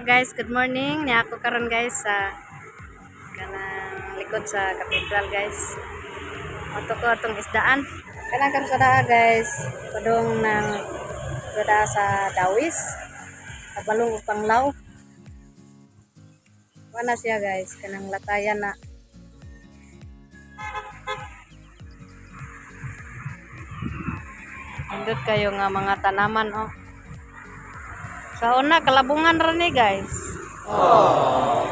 guys, good morning. Ni ako karon guys sa kanang likod sa katedral guys. Ato ko atong isdaan. Kanang karon sa daa guys, padung ng sada sa Dawis. Kabalong ug Panglaw. Wala siya guys, kanang latayan na. Andot kayo nga mga tanaman oh. Sa una, kalabungan rin eh, guys. Oh.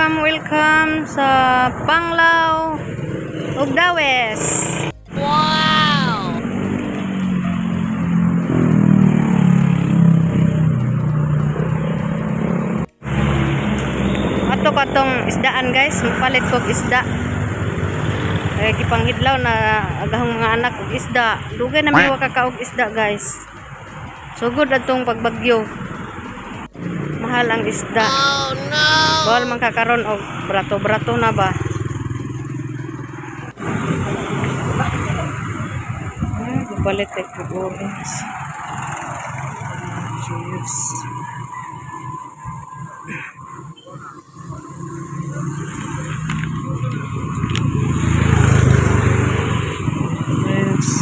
Welcome sa Panglaw ug Dawis. Wow! Ato katong isdaan guys, mapalit kog isda. Kipanghidlaw na agahong mga anak og isda. Dugay na may kakaog isda guys. Sugod atong pagbagyo. Mahal ang isda. Oh no. Bawal man kakaron og brato-brato na ba. Balit ay orange. Juice. Yes.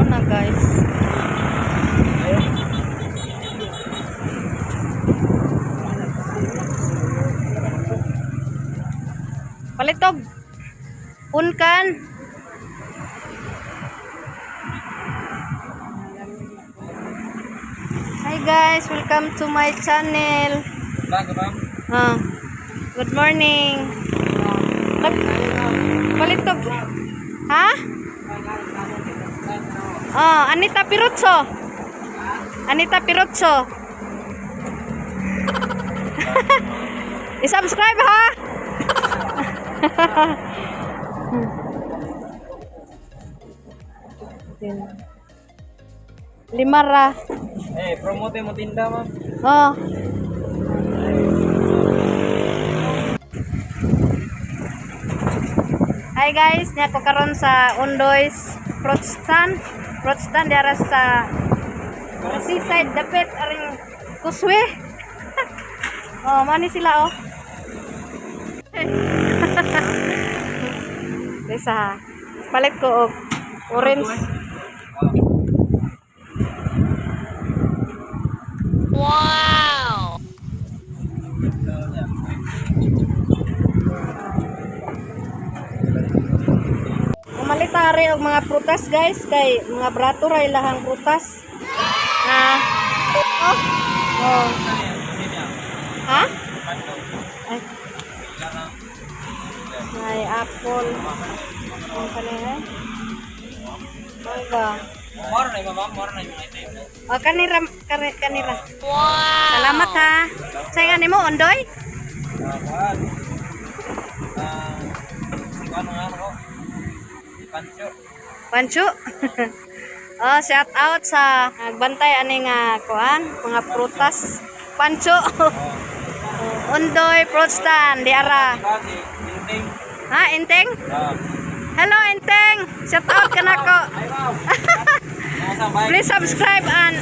Na guys. Palitog. Punkan. Hi guys, welcome to my channel. Good morning. Palitog. Ha? Oh, Anita Piruzzo. Anita Piruzzo. I-subscribe ha. Limara. Promote mo tinda ma'am. Oh. Hi guys, nya ko karon sa Ondoy's Fruit Stand dara sa seaside dapit aring kuswe. Oh, mani sila oh. Desa palit ko og orange. Wow. Malitari og mga prutas guys kay mga brato ra ilahang prutas. Ha? Oh. Oh. Ha? Ay apple. Ang kanina. Mangga. Moro na ma'am, moro na yung item. Oh, kanira. Wow. Salamat ha. Saya nimo Ondoy? Ano nga ako? Pancho. Oh, shout out sa nagbantay ani nga kuan, mga prutas. Pancho. Ondoy Fruit Stand di ara. Ha, Enteng? Hello Enteng. Shout out kanako. Please subscribe and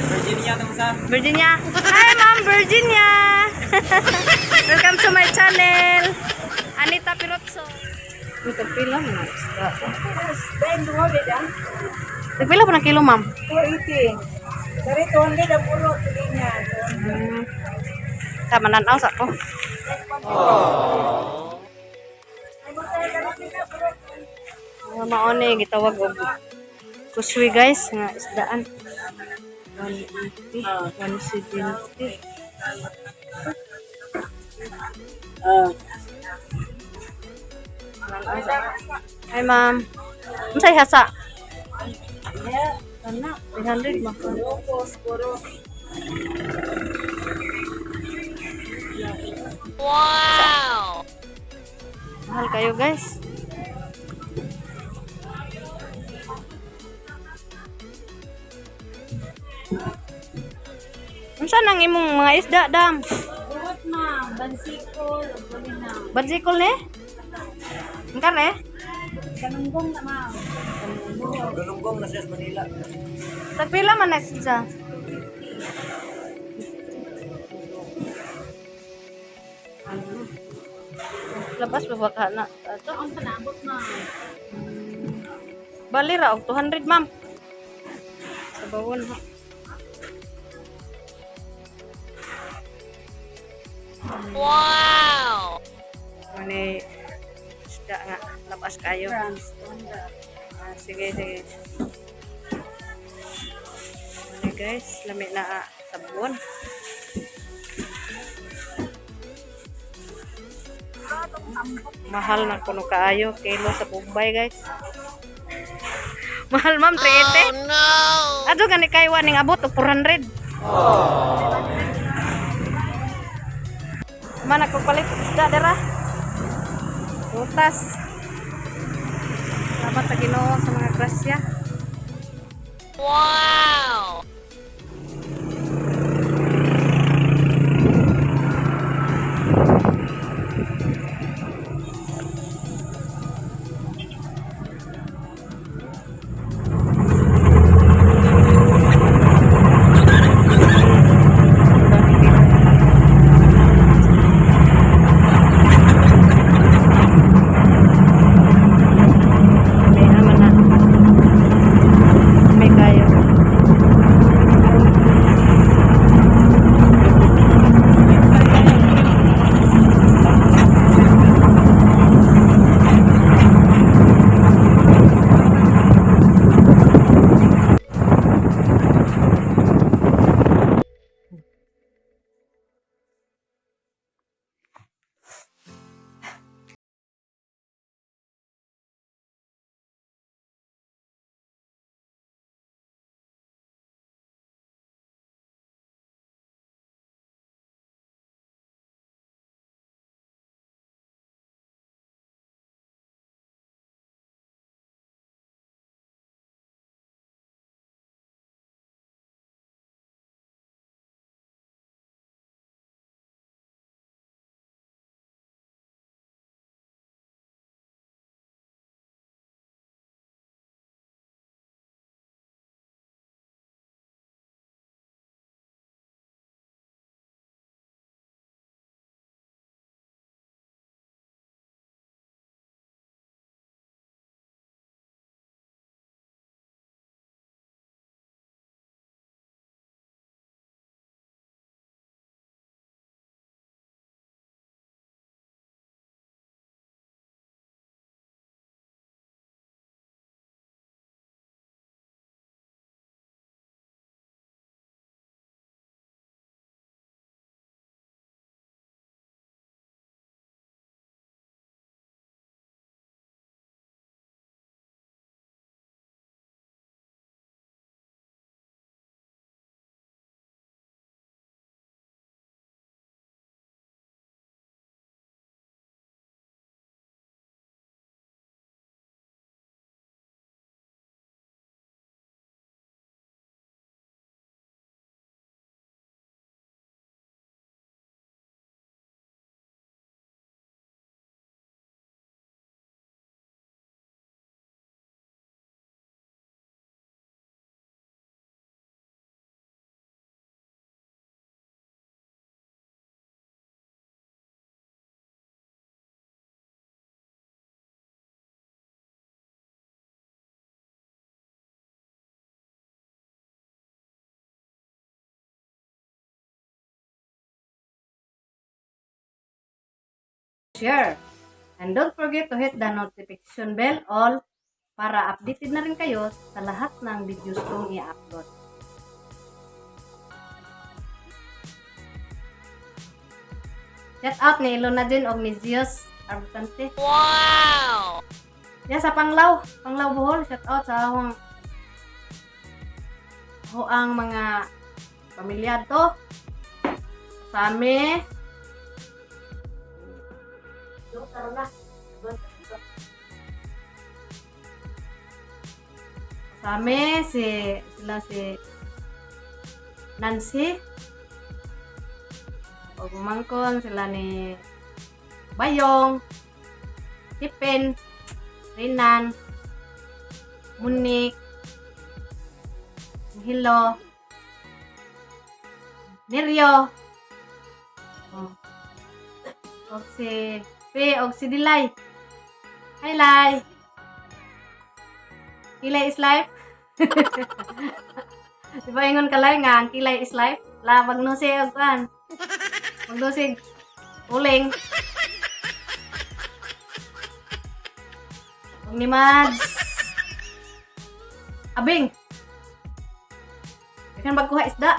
Virginia. Hi Ma'am Virginia. Welcome to my channel. Anita Piruzzo. Ito pila mo. Nagpila po ng kilo, ma'am? 480. Dari tuan dia dah puro tulinya. Sa mananaw sa ko. Mao ni gitawag og kuswi guys nga isdaan. 180, 170. Ay ma'am. Unsay hasa? Ana, 300 mah. Wow! Mahal kayo guys. Unsa nang imong mga isda dam? Burot ma'am, bansikol, na. Bansikol ni? Engkar eh? Kanunggong na ma'am. Galunggong na siya sa Manila. Tagpila man na siya. Labas pa ba ka na? Ato? Ang panabot ma'am. Bali ra og 200 ma'am. Sa bawon ha. Wow! Mani isda nga labas kayo. Sige sige. Mani guys, lami na sabon. Mahal na kuno kaayo kilo sa Bombay guys. Mahal ma'am 380. Oh no! Ato gani kay waning abot og 400. Mana ko palit isda dera? Utas. Salamat sa Ginoo sa mga grasya. Wow! May naman na. May kayo. share. And don't forget to hit the notification bell all para updated na rin kayo sa lahat ng videos kong i-upload. Shout out ni Ilona din og ni Zios Arbutante. Wow! Yan sa Panglaw Bohol. Shout out sa akong ang mga pamilya to. Sa amin. Kasama sila si Nancy o gumangkon sila ni Bayong, Tipen, Rinan, Munik, Hilo, Neryo, o si P o si Dilay. Hi Lai. Kilay is life. Diba ingon kalay nga ang kilay is life? La magnusig og kan. Magnusig uling. Ug ni Mads. Abing. Kan magkuha isda.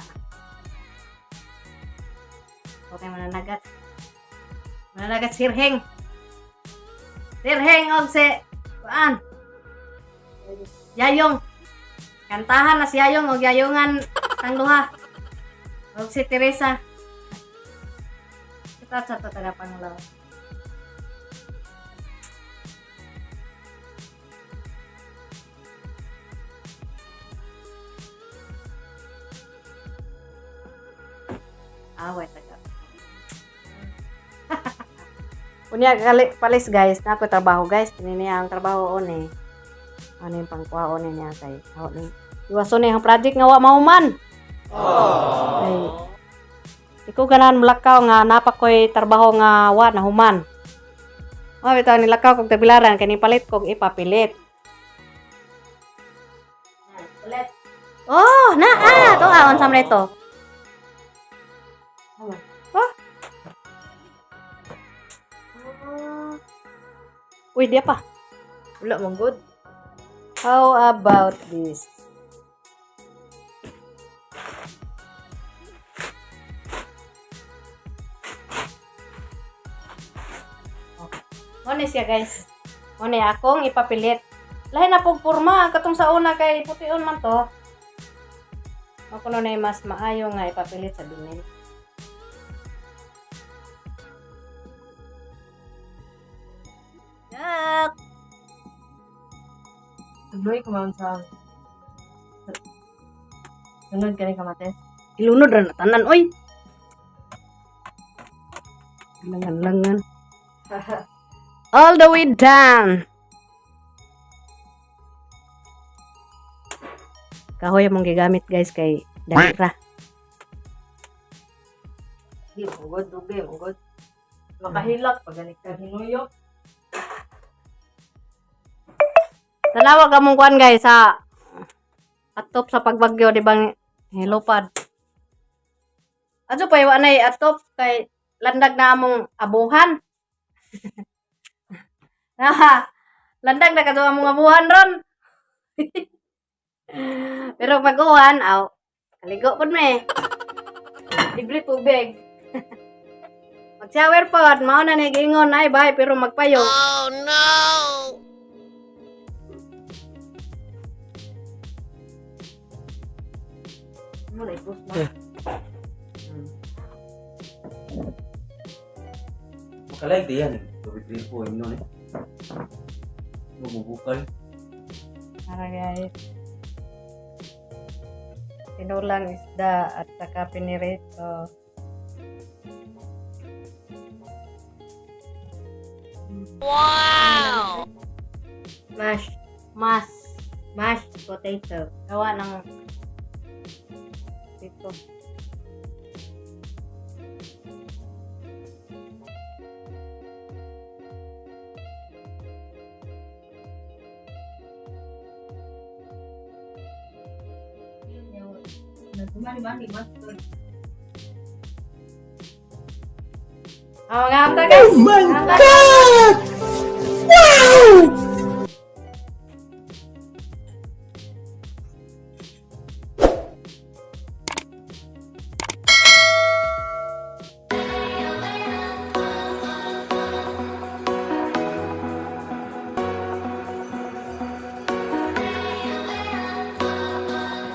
Okay mananagat. Mananagat sirheng. Sirheng og si kuan. Yayong. Kantahan na si Yayong o Yayongan ang duha. O si Teresa. Kita sa taga Panglaw. Away taga. Unya palis guys, na ako trabaho guys. Pinini ang trabaho on eh. Ano yung pangkuhaon niya kay ni iwason ni ang project nga wa mahuman. Ay ikaw ganan mulakaw nga napa koy trabaho nga wa nahuman. Bitaw ni lakaw kog tabilaran kani palit kog ipapilit. Palit. Oh, naa to aon sam reto. Oh. Uy, dia pa. Wala mong good. How about this? One siya guys. One akong ipapilit. Lahi na pong porma. Katong sa una kay putiun man to. Ako na mas maayo nga ipapilit sa dumin. Yak! Tuloy ko man sa sunod ka rin kamates. Ilunod ra na tanan oy. Langan. All the way down. Kahoy mong gigamit guys kay dahira. Di mong dubi, mong makahilak pag ganik ka hinuyo. Tanawag among kuan guys sa atop sa pagbagyo di bang hilopad. Adto pa wa nay atop kay landag na among abuhan. Landag na kadto among abuhan ron. Pero pag-uwan, kaligo pod me. Libre tubig. Mag-shower pod, mao na ni giingon ay bay pero magpayo. Oh no. Mulai pus mo. Makalag di yan. Tubig po yun nun eh. Bubukal. Para guys. Tinulang isda at saka pinirito. Wow! Mashed potato. Gawa ng dito. Oh, nganta guys. Oh my Nganta. God! Wow!